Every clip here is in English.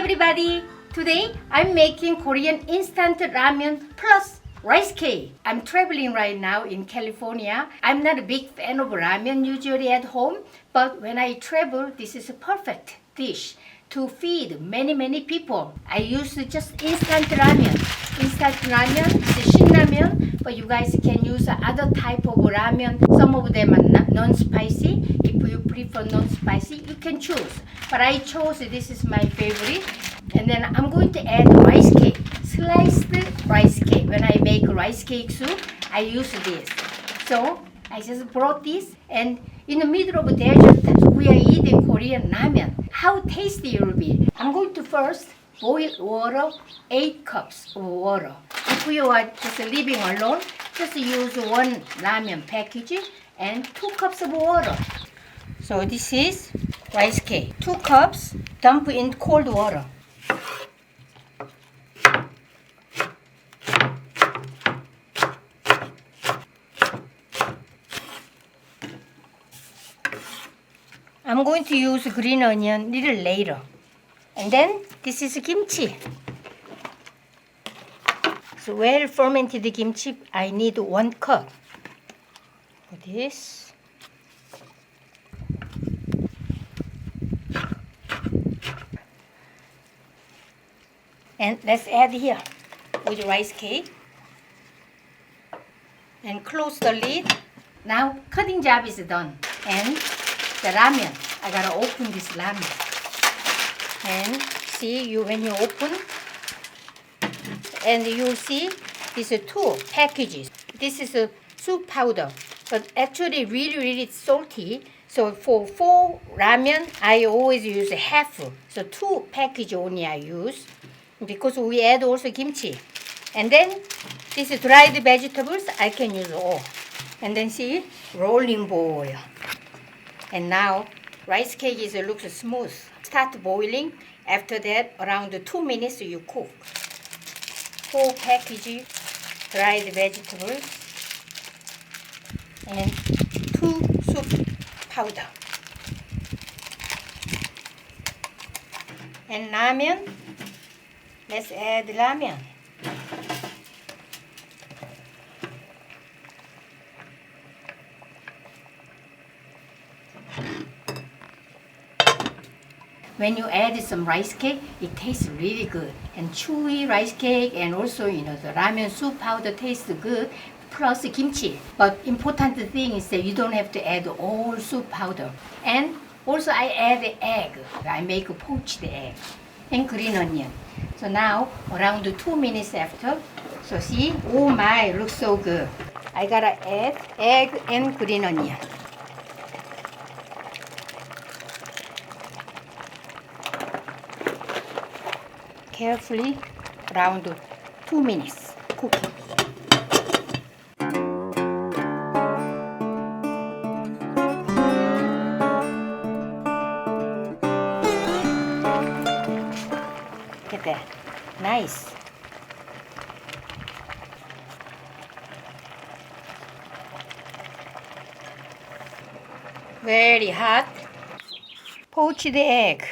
everybody! Today I'm making Korean instant ramen plus rice cake. I'm traveling right now in California. I'm not a big fan of ramen usually at home, but when I travel, this is a perfect dish to feed many people. I use just instant ramen. Instant ramen is shinramen, but you guys can use other type of ramen. Some of them are non-spicy. If you prefer non-spicy, you can choose. But I chose this is my favorite. And then I'm going to add rice cake, sliced rice cake. When I make rice cake soup, I use this. So I just brought this, and in the middle of the desert, we are eating Korean ramen. How tasty it will be. I'm going to first boil water, 8 cups of water. If you are just living alone, just use 1 ramen package and 2 cups of water. So this is rice cake. 2 cups, dump in cold water. I'm going to use green onion little later. And then this is kimchi. So well fermented kimchi, I need 1 cup. For this. And let's add here with rice cake. And close the lid. Now cutting job is done. And the ramen, I gotta open this ramen. And see, when you open, and you'll see these are 2 packages. This is a soup powder, but actually really salty. So for 4 ramen, I always use half. So 2 package only I use, because we add also kimchi. And then this is dried vegetables, I can use all. And then see, rolling ball. And now rice cake looks smooth. Start boiling. After that, around 2 minutes you cook. 4 package dried vegetables and 2 soup powder. And ramen. Let's add ramen. When you add some rice cake, it tastes really good. And chewy rice cake, and also the ramen soup powder tastes good, plus kimchi. But important thing is that you don't have to add all soup powder. And also I add egg. I make a poached egg and green onion. So now around 2 minutes after, so see, oh my, looks so good. I gotta add egg and green onion. Carefully, around 2 minutes cooking. Look at that, nice. Very hot. Poached egg.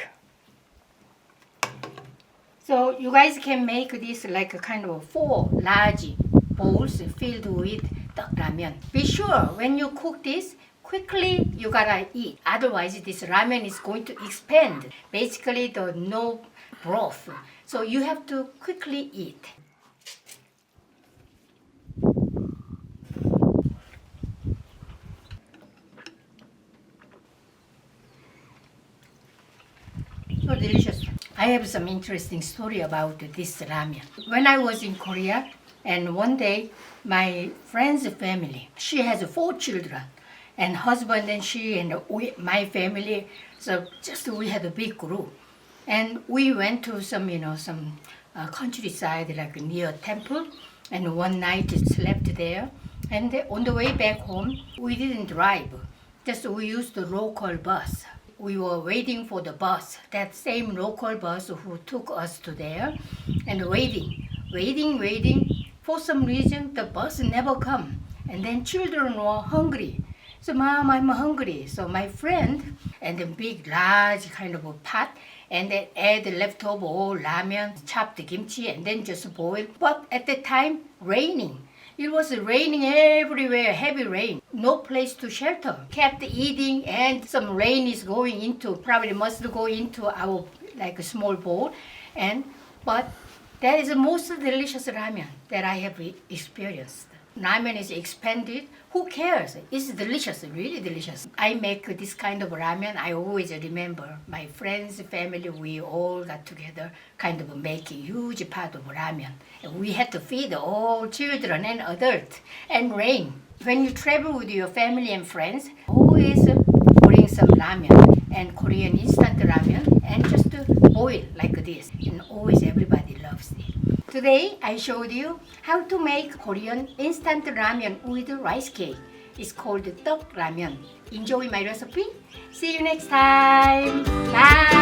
So you guys can make this like a kind of 4 large bowls filled with Tteok-Ramyeon. Be sure when you cook this, quickly you gotta eat. Otherwise this ramen is going to expand. Basically the no broth. So you have to quickly eat. So delicious. I have some interesting story about this ramen. When I was in Korea, and one day my friend's family, she has 4 children, and husband and she and my family. So just we had a big group, and we went to some countryside like near temple, and one night slept there. And on the way back home, we didn't drive, just we used the local bus. We were waiting for the bus, that same local bus who took us to there, and waiting. For some reason, the bus never come. And then children were hungry. So mom, I'm hungry. So my friend, and then big, large kind of a pot, and then add leftover all ramen, chopped kimchi, and then just boil. But at the time, raining. It was raining everywhere, heavy rain. No place to shelter. Kept eating, and some rain is going into, probably must go into our like a small bowl. But that is the most delicious ramen that I have experienced. Ramen is expanded. Who cares? It's delicious, really delicious. I make this kind of ramen. I always remember my friends, family, we all got together, kind of making huge pot of ramen. And we had to feed all children and adults and rain. When you travel with your family and friends, always bring some ramen and Korean instant ramen and just boil like this. And always everybody loves it. Today, I showed you how to make Korean instant ramen with rice cake. It's called Tteok-Ramyeon. Enjoy my recipe. See you next time. Bye.